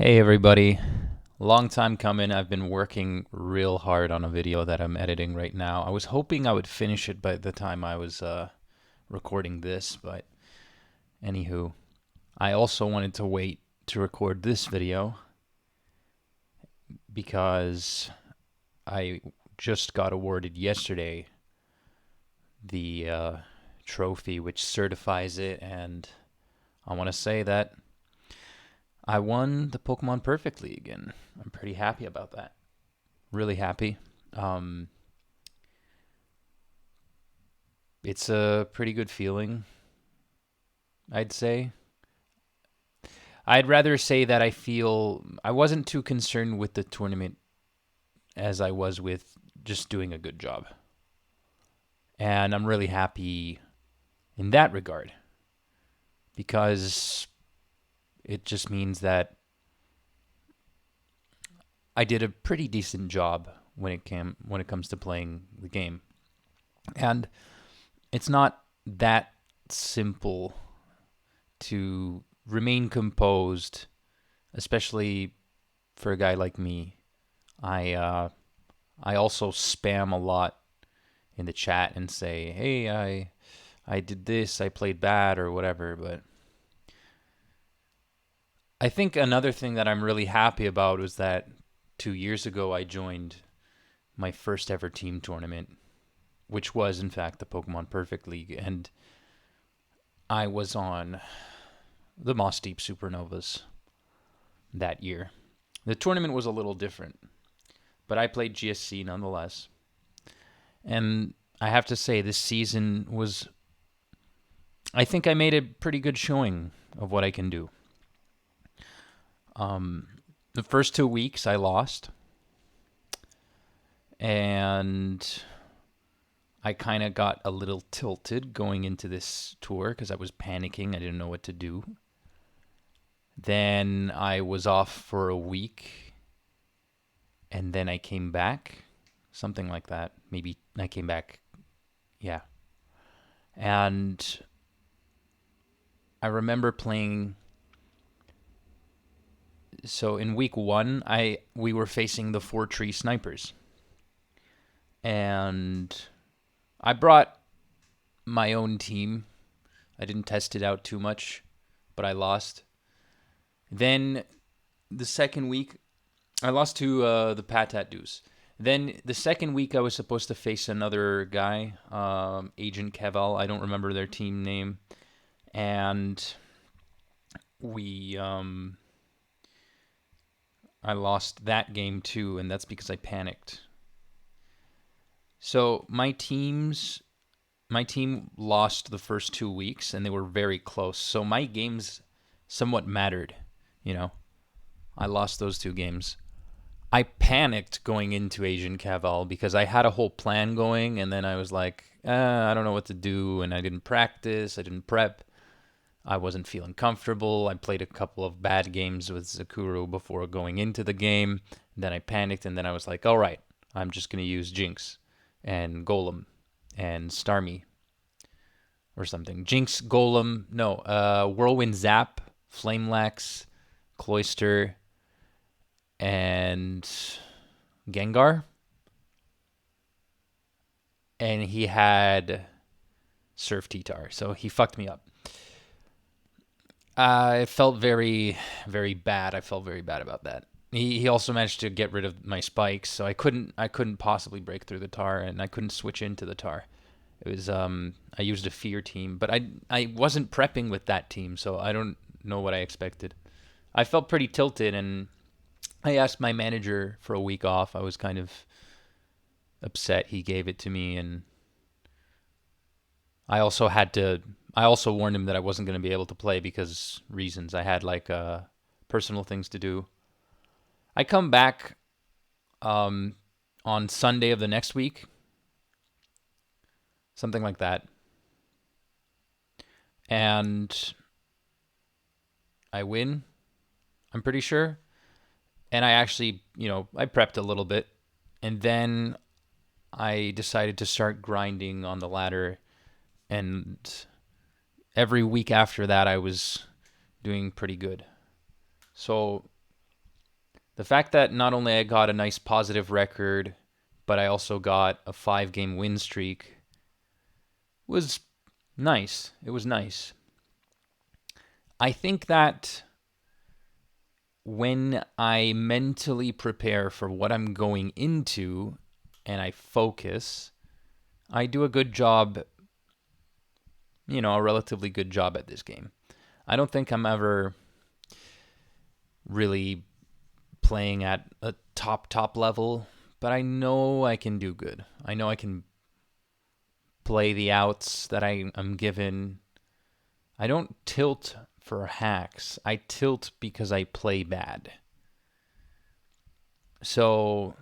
Hey everybody, long time coming. I've been working real hard on a video that I'm editing right now. I was hoping I would finish it by the time I was recording this, but anywho, I also wanted to wait to record this video because I just got awarded yesterday the trophy which certifies it, and I want to say that I won the Pokemon Perfect League, and I'm pretty happy about that. Really happy. Um, it's a pretty good feeling, I'd say. I'd rather say that I wasn't too concerned with the tournament as I was with just doing a good job. And I'm really happy in that regard because it just means that I did a pretty decent job when it comes to playing the game. And it's not that simple to remain composed, especially for a guy like me. I I also spam a lot in the chat and say, "Hey, I did this, I played bad or whatever." But I think another thing that I'm really happy about was that 2 years ago I joined my first ever team tournament, which was in fact the Pokemon Perfect League, and I was on the Mossdeep Supernovas that year. The tournament was a little different, but I played GSC nonetheless. And I have to say, this season was. I think I made a pretty good showing of what I can do. The first 2 weeks I lost, and I kind of got a little tilted going into this tour because I was panicking. I didn't know what to do. Then I was off for a week, and then I came back, something like that. Maybe I came back, yeah. And I remember playing. So in week one, we were facing the 4 tree snipers, and I brought my own team. I didn't test it out too much, but I lost. Then the second week, I lost to the Patat Deuce. Then the second week, I was supposed to face another guy, Agent Keval. I don't remember their team name, and we I lost that game too, and that's because I panicked. So my team lost the first 2 weeks, and they were very close. So my games somewhat mattered, you know. I lost those 2 games. I panicked going into Asian Caval because I had a whole plan going, and then I was like, I don't know what to do, and I didn't practice, I didn't prep. I wasn't feeling comfortable. I played a couple of bad games with Zokuru before going into the game. Then I panicked, and then I was like, all right, I'm just going to use Jinx and Golem and Starmie or something. Jinx, Golem, no, Whirlwind Zap, Flamelax, Cloyster, and Gengar. And he had Surf T-Tar, so he fucked me up. I felt very, very bad. I felt very bad about that. He also managed to get rid of my spikes, so I couldn't possibly break through the tar, and I couldn't switch into the tar. It was I used a fear team, but I wasn't prepping with that team, so I don't know what I expected. I felt pretty tilted, and I asked my manager for a week off. I was kind of upset he gave it to me, and I also warned him that I wasn't going to be able to play because reasons. I had like personal things to do. I come back um, on Sunday of the next week, something like that, and I win. I'm pretty sure, and I actually, I prepped a little bit, and then I decided to start grinding on the ladder, and every week after that, I was doing pretty good. So The fact that not only I got a nice positive record, but I also got a 5-game win streak was nice. It was nice. I think that when I mentally prepare for what I'm going into and I focus, I do a good job, a relatively good job at this game. I don't think I'm ever really playing at a top level, but I know I can do good. I know I can play the outs that I'm given. I don't tilt for hacks. I tilt because I play bad. So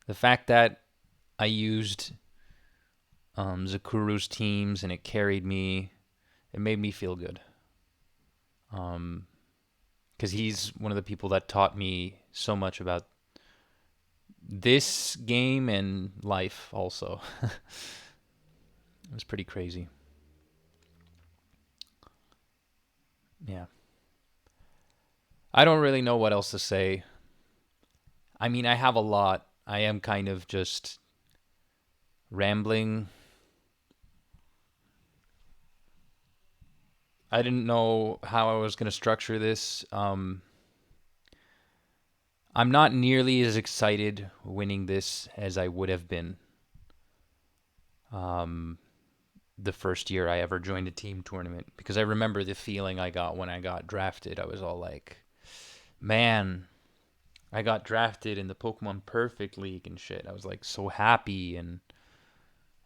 the fact that I used Zokuru's teams and it carried me, it made me feel good. Because he's one of the people that taught me so much about this game and life also. It was pretty crazy. Yeah. I don't really know what else to say. I mean, I have a lot. I am kind of just rambling. I didn't know how I was going to structure this. I'm not nearly as excited winning this as I would have been the first year I ever joined a team tournament, because I remember the feeling I got when I got drafted. I was all like, man, I got drafted in the Pokemon Perfect League and shit. I was like so happy, and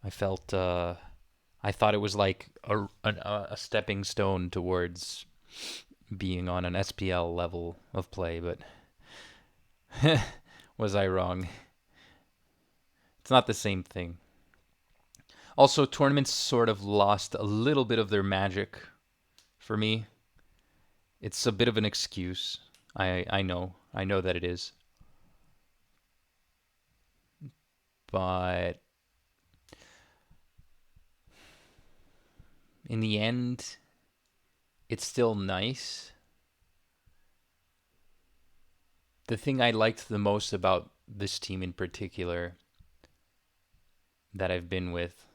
I felt I thought it was like a stepping stone towards being on an SPL level of play, but was I wrong? It's not the same thing. Also, tournaments sort of lost a little bit of their magic for me. It's a bit of an excuse. I know. I know that it is. But in the end, it's still nice. The thing I liked the most about this team in particular that I've been with,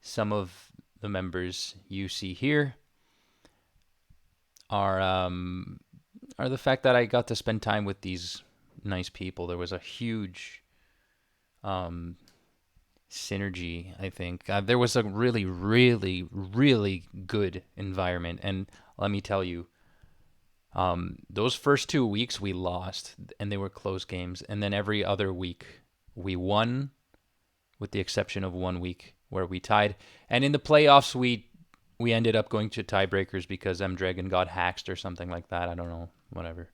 some of the members you see here are the fact that I got to spend time with these nice people. There was a huge synergy, I think. There was a really, really, really good environment. And let me tell you, those first 2 weeks we lost, and they were close games. And then every other week we won, with the exception of 1 week where we tied. And in the playoffs, we ended up going to tiebreakers because M-Dragon got hacked or something like that. I don't know. Whatever.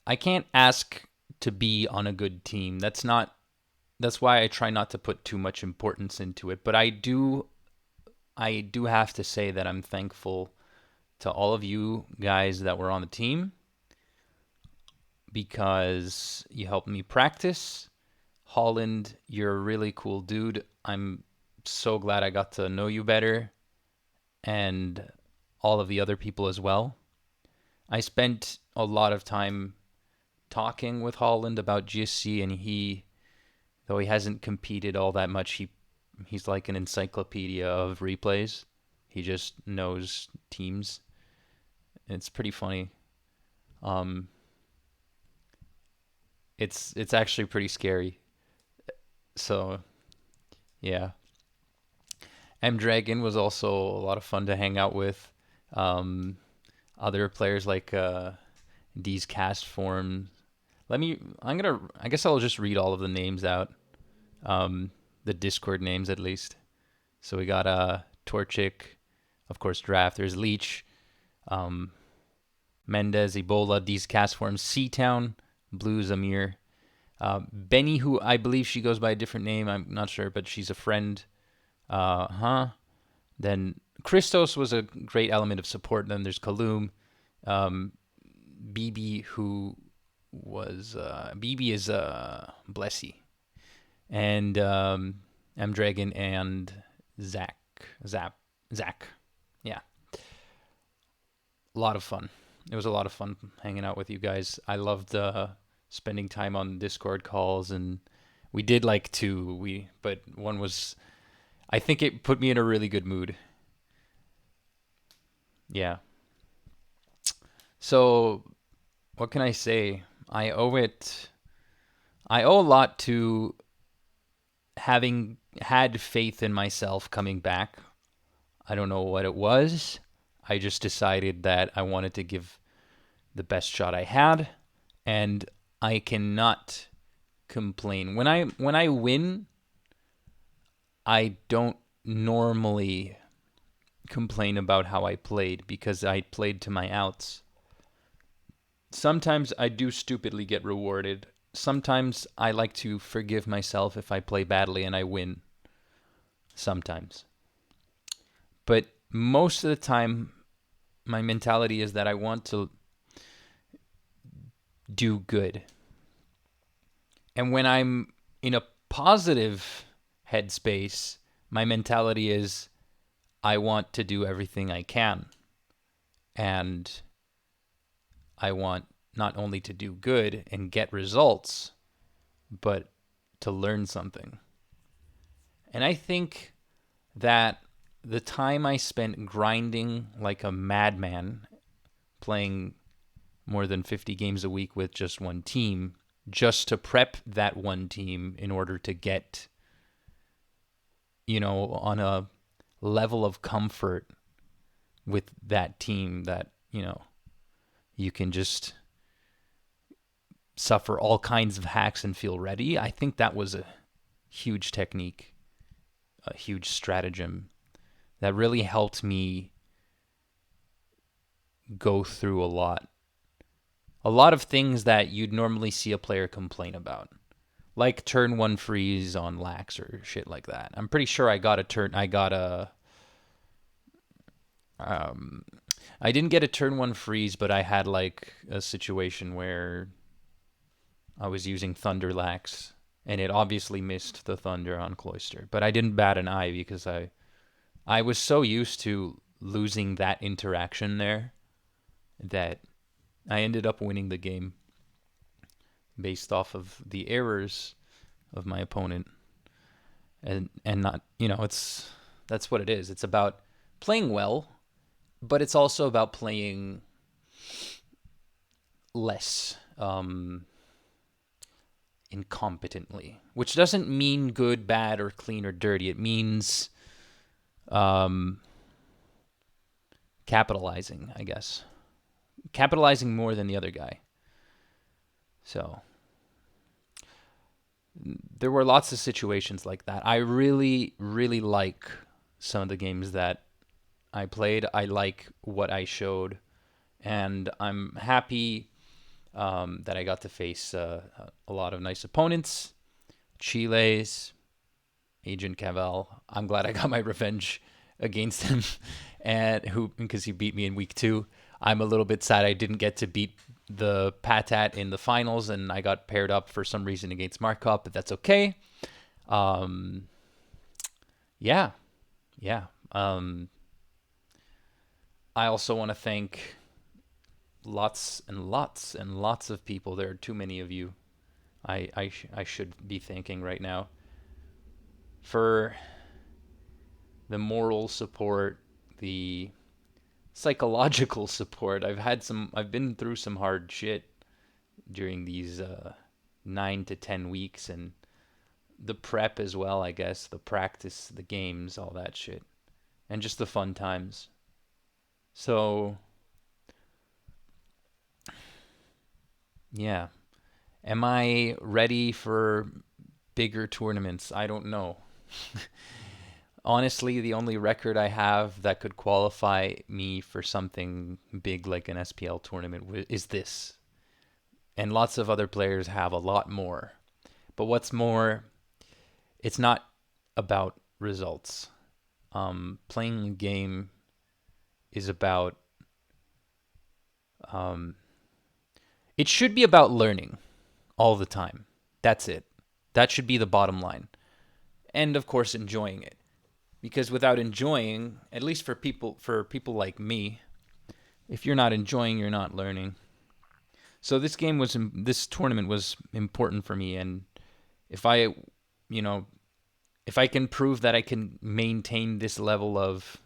I can't ask to be on a good team. That's why I try not to put too much importance into it. But I do have to say that I'm thankful to all of you guys that were on the team, because you helped me practice. Holland, you're a really cool dude. I'm so glad I got to know you better, and all of the other people as well. I spent a lot of time talking with Holland about GSC, and though he hasn't competed all that much, he's like an encyclopedia of replays. He just knows teams. It's pretty funny. It's actually pretty scary. So, yeah. M-Dragon was also a lot of fun to hang out with. Other players like D's cast form. I guess I'll just read all of the names out. The Discord names at least. So we got Torchic, of course, Draft. There's Leech, Mendez, Ebola, D's cast form, Seatown, Blue Zamir. Benny, who I believe she goes by a different name, I'm not sure, but she's a friend. Then Christos was a great element of support. Then there's Kaloom, BB, who was BB is Blessy, and M-Dragon and Zach. Yeah. A lot of fun. It was a lot of fun hanging out with you guys. I loved spending time on Discord calls, and we did like two. But one was, I think it put me in a really good mood. Yeah. So what can I say? I owe a lot to having had faith in myself coming back. I don't know what it was. I just decided that I wanted to give the best shot I had, and I cannot complain. When I win, I don't normally complain about how I played because I played to my outs. Sometimes I do stupidly get rewarded. Sometimes I like to forgive myself if I play badly and I win. Sometimes. But most of the time, my mentality is that I want to do good. And when I'm in a positive headspace, my mentality is I want to do everything I can. And I want not only to do good and get results, but to learn something. And I think that the time I spent grinding like a madman, playing more than 50 games a week with just one team, just to prep that one team in order to get, on a level of comfort with that team that, you can just suffer all kinds of hacks and feel ready. I think that was a huge technique, a huge stratagem that really helped me go through a lot. A lot of things that you'd normally see a player complain about, like turn one freeze on lax or shit like that. I'm pretty sure I didn't get a turn one freeze, but I had like a situation where I was using Thunder Lax, and it obviously missed the Thunder on Cloister. But I didn't bat an eye because I was so used to losing that interaction there that I ended up winning the game based off of the errors of my opponent. And not, that's what it is. It's about playing well, but it's also about playing less incompetently, which doesn't mean good, bad, or clean or dirty. It means capitalizing, I guess. Capitalizing more than the other guy. So there were lots of situations like that. I really, really like some of the games that I played. I like what I showed, and I'm happy that I got to face a lot of nice opponents. Chile's, Agent Cavell. I'm glad I got my revenge against him, and because he beat me in week 2. I'm a little bit sad I didn't get to beat the Patat in the finals, and I got paired up for some reason against Markov, but that's okay. Yeah. I also want to thank lots and lots and lots of people. There are too many of you. I should be thanking right now for the moral support, the psychological support. I've been through some hard shit during these 9 to 10 weeks, and the prep as well, I guess, the practice, the games, all that shit, and just the fun times. So, yeah. Am I ready for bigger tournaments? I don't know. Honestly, the only record I have that could qualify me for something big like an SPL tournament is this. And lots of other players have a lot more. But what's more, it's not about results. Playing a game is about... it should be about learning all the time. That's it. That should be the bottom line. And of course, enjoying it. Because without enjoying, at least for people like me, If you're not enjoying, you're not learning. So this tournament was important for me, and if I, you know, if I can prove that I can maintain this level of,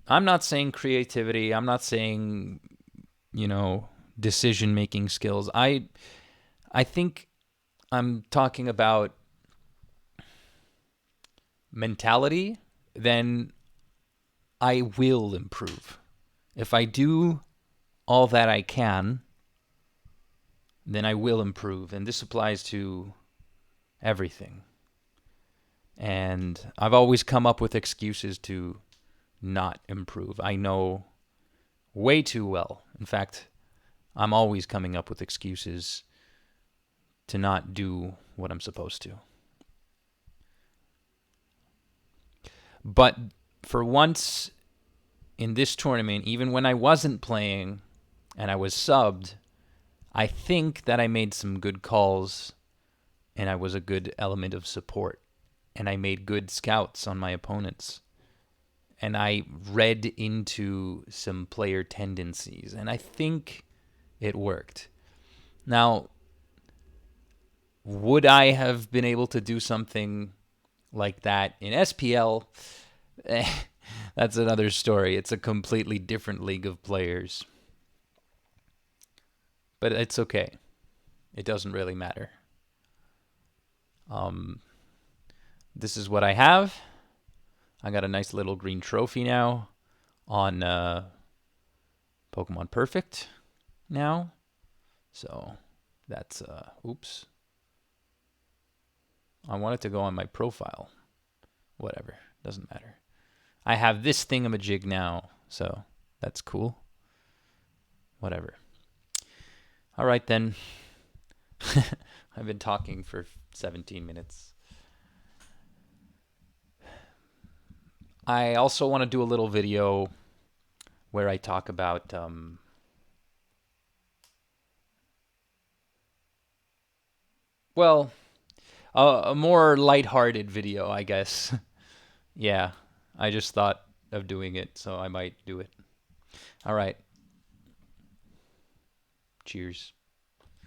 I'm not saying creativity, I'm not saying, decision making skills. I think I'm talking about mentality, then I will improve. If I do all that I can, then I will improve. And this applies to everything. And I've always come up with excuses to not improve. I know way too well. In fact, I'm always coming up with excuses to not do what I'm supposed to. But for once in this tournament, even when I wasn't playing and I was subbed, I think that I made some good calls and I was a good element of support. And I made good scouts on my opponents. And I read into some player tendencies. And I think it worked. Now, would I have been able to do something like that in SPL? That's another story. It's a completely different league of players. But it's okay. It doesn't really matter. This is what I have. I got a nice little green trophy now on Pokemon Perfect now. So that's, oops. I want it to go on my profile. Whatever. Doesn't matter. I have this thingamajig now, so that's cool. Whatever. All right, then. I've been talking for 17 minutes. I also want to do a little video where I talk about a more lighthearted video, I guess. Yeah, I just thought of doing it, so I might do it. All right. Cheers.